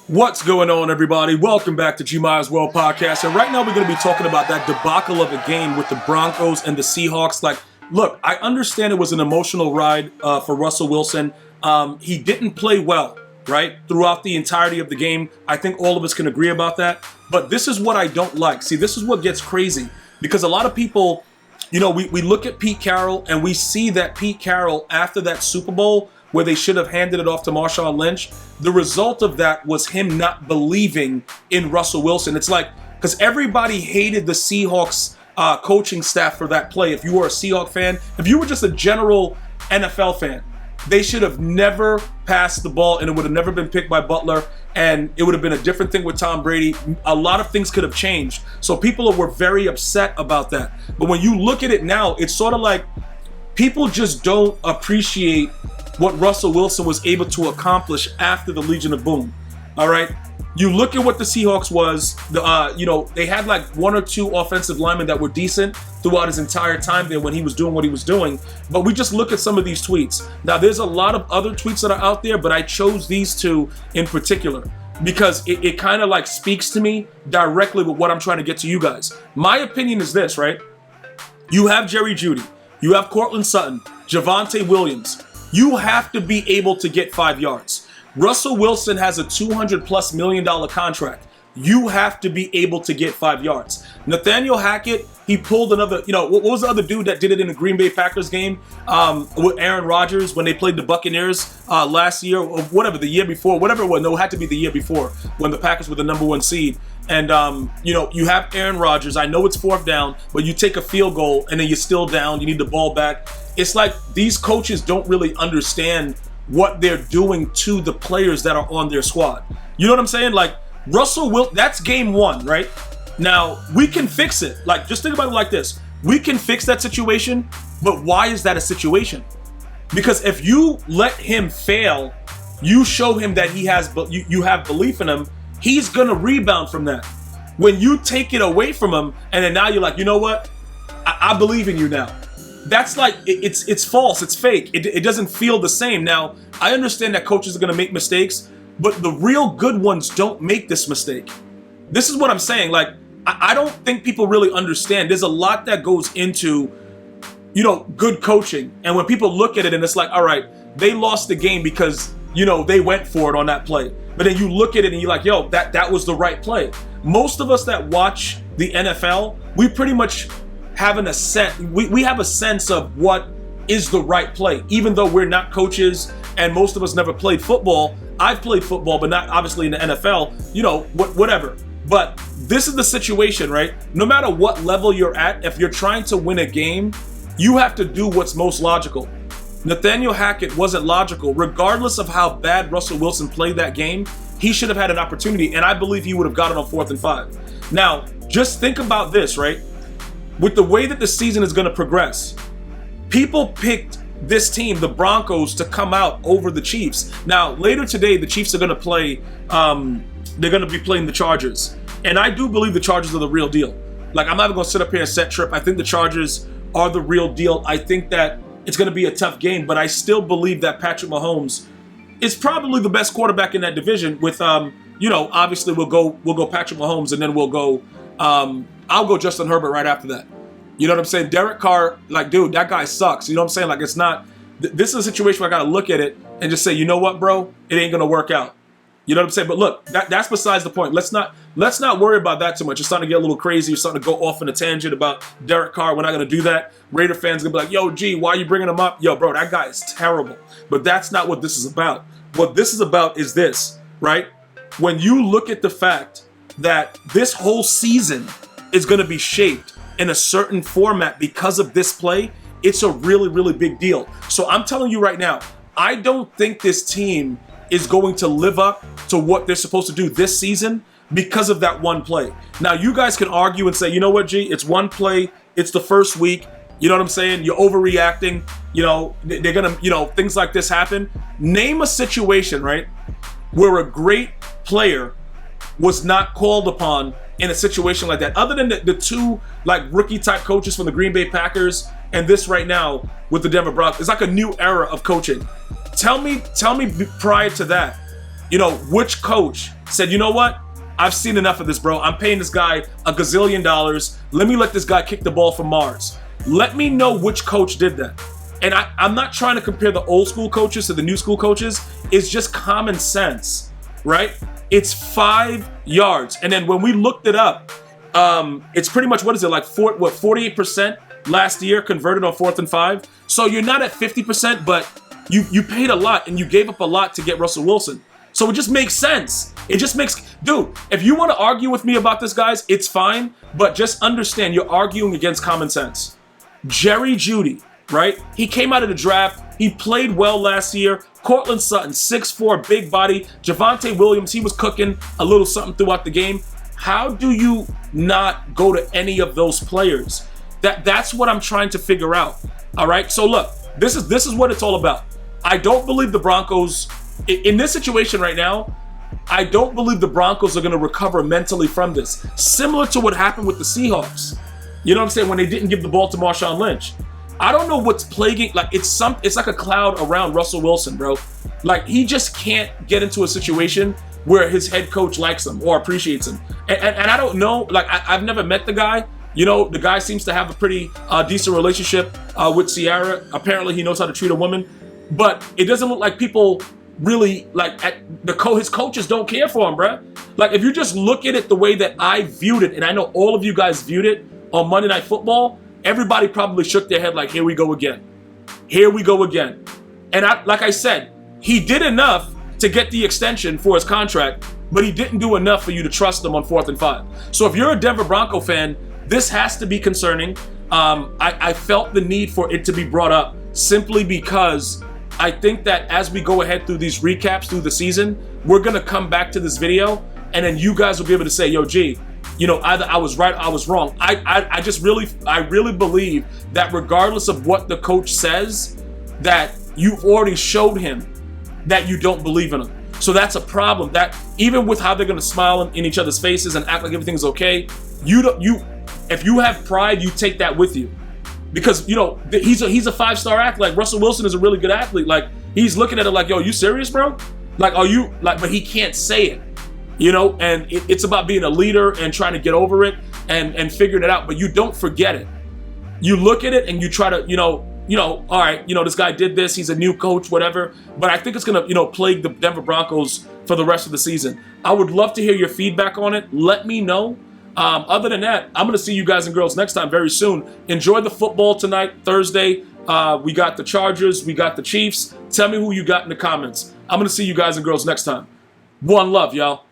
What's going on, everybody? Welcome back to G Myers World Podcast. And right now we're going to be talking about that debacle of a game with the Broncos and the Seahawks. Look, I understand it was an emotional ride for Russell Wilson. He didn't play well, right, throughout the entirety of the game. I think all of us can agree about that. But this is what I don't like. See, this is what gets crazy. Because a lot of people, we look at Pete Carroll and we see that Pete Carroll, after that Super Bowl, where they should have handed it off to Marshawn Lynch, the result of that was him not believing in Russell Wilson. It's like, because everybody hated the Seahawks coaching staff for that play. If you were a Seahawks fan, if you were just a general NFL fan, they should have never passed the ball and it would have never been picked by Butler and it would have been a different thing with Tom Brady. A lot of things could have changed. So people were very upset about that. But when you look at it now, it's sort of like people just don't appreciate what Russell Wilson was able to accomplish after the Legion of Boom. All right, you look at what the Seahawks was. They had like one or two offensive linemen that were decent throughout his entire time there when he was doing what he was doing. But we just look at some of these tweets. Now, there's a lot of other tweets that are out there, but I chose these two in particular because it kind of like speaks to me directly with what I'm trying to get to you guys. My opinion is this, right? You have Jerry Jeudy, you have Cortland Sutton, Javonte Williams. You have to be able to get 5 yards. Russell Wilson has a $200+ million contract. You have to be able to get 5 yards. Nathaniel Hackett, he pulled another, what was the other dude that did it in the Green Bay Packers game with Aaron Rodgers when they played the Buccaneers last year, or whatever, the year before, whatever it was. No, it had to be the year before when the Packers were the number one seed. And, you have Aaron Rodgers. I know it's fourth down, but you take a field goal and then you're still down. You need the ball back. It's like these coaches don't really understand what they're doing to the players that are on their squad. You know what I'm saying? Like, Russell Wilson, that's game one, right? Now, we can fix it. Like, just think about it like this. We can fix that situation, but why is that a situation? Because if you let him fail, you show him that he has, you have belief in him, he's gonna rebound from that. When you take it away from him, and then now you're like, you know what? I believe in you now. That's like, it's false, it's fake. It doesn't feel the same. Now, I understand that coaches are gonna make mistakes, but the real good ones don't make this mistake. This is what I'm saying. Like, I don't think people really understand. There's a lot that goes into, good coaching. And when people look at it and it's like, all right, they lost the game because, they went for it on that play. But then you look at it and you're like, yo, that was the right play. Most of us that watch the NFL, we pretty much have we have a sense of what is the right play, even though we're not coaches and most of us never played football. I've played football, but not obviously in the NFL, whatever. But this is the situation, right? No matter what level you're at, if you're trying to win a game, you have to do what's most logical. Nathaniel Hackett wasn't logical. Regardless of how bad Russell Wilson played that game, he should have had an opportunity, and I believe he would have got it on 4th and 5. Now, just think about this, right? With the way that the season is going to progress, people picked this team, the Broncos, to come out over the Chiefs. Now, later today, the Chiefs are going to play, they're going to be playing the Chargers. And I do believe the Chargers are the real deal. Like, I'm not even going to sit up here and set trip. I think the Chargers are the real deal. I think that it's going to be a tough game, but I still believe that Patrick Mahomes is probably the best quarterback in that division with, obviously we'll go Patrick Mahomes and then we'll go, I'll go Justin Herbert right after that. You know what I'm saying? Derek Carr, like, dude, that guy sucks. You know what I'm saying? Like, it's not, this is a situation where I got to look at it and just say, you know what, bro? It ain't going to work out. You know what I'm saying? But look, that's besides the point. Let's not worry about that too much. It's starting to get a little crazy. You're starting to go off on a tangent about Derek Carr. We're not going to do that. Raider fans going to be like, yo, G, why are you bringing him up? Yo, bro, that guy is terrible. But that's not what this is about. What this is about is this, right? When you look at the fact that this whole season is going to be shaped in a certain format because of this play, it's a really, really big deal. So I'm telling you right now, I don't think this team is going to live up to what they're supposed to do this season because of that one play. Now, you guys can argue and say, you know what, G, it's one play, it's the first week, you know what I'm saying? You're overreacting, they're gonna, things like this happen. Name a situation, right, where a great player was not called upon in a situation like that, other than the two like rookie type coaches from the Green Bay Packers and this right now with the Denver Broncos. It's like a new era of coaching. Tell me prior to that, which coach said, you know what? I've seen enough of this, bro. I'm paying this guy $1 gazillion. Let me let this guy kick the ball from Mars. Let me know which coach did that. And I'm not trying to compare the old school coaches to the new school coaches. It's just common sense, right? It's 5 yards. And then when we looked it up, it's pretty much, what is it, like 48% last year converted on 4th and 5. So you're not at 50%, but you paid a lot and you gave up a lot to get Russell Wilson. So it just makes sense. It just makes, dude, if you want to argue with me about this, guys, it's fine. But just understand you're arguing against common sense. Jerry Jeudy, right? He came out of the draft. He played well last year. Cortland Sutton, 6'4", big body. Javonte Williams, he was cooking a little something throughout the game. How do you not go to any of those players? That's what I'm trying to figure out. All right. So look, this is what it's all about. I don't believe the Broncos in this situation right now. I don't believe the Broncos are going to recover mentally from this. Similar to what happened with the Seahawks. You know what I'm saying? When they didn't give the ball to Marshawn Lynch. I don't know what's plaguing. Like it's like a cloud around Russell Wilson, bro. Like he just can't get into a situation where his head coach likes him or appreciates him. And I don't know. Like I've never met the guy. You know, the guy seems to have a pretty decent relationship with Ciara. Apparently, he knows how to treat a woman. But it doesn't look like people really like his coaches don't care for him, bruh. Like if you just look at it the way that I viewed it, and I know all of you guys viewed it on Monday Night Football, everybody probably shook their head like, here we go again. Here we go again. And like I said, he did enough to get the extension for his contract, but he didn't do enough for you to trust him on 4th and 5. So if you're a Denver Bronco fan, this has to be concerning. I felt the need for it to be brought up simply because I think that as we go ahead through these recaps through the season, we're going to come back to this video and then you guys will be able to say, yo, G, you know, either I was right or I was wrong. I really believe that regardless of what the coach says, that you've already showed him that you don't believe in him. So that's a problem. That even with how they're going to smile in each other's faces and act like everything's okay, if you have pride, you take that with you. Because, you know, he's a 5-star athlete. Like, Russell Wilson is a really good athlete. Like, he's looking at it like, yo, you serious, bro? Like, are you, like, but he can't say it, you know? And it's about being a leader and trying to get over it and figuring it out. But you don't forget it. You look at it and you try to, you know, all right, you know, this guy did this. He's a new coach, whatever. But I think it's going to, you know, plague the Denver Broncos for the rest of the season. I would love to hear your feedback on it. Let me know. Other than that, I'm going to see you guys and girls next time very soon. Enjoy the football tonight, Thursday. We got the Chargers. We got the Chiefs. Tell me who you got in the comments. I'm going to see you guys and girls next time. One love, y'all.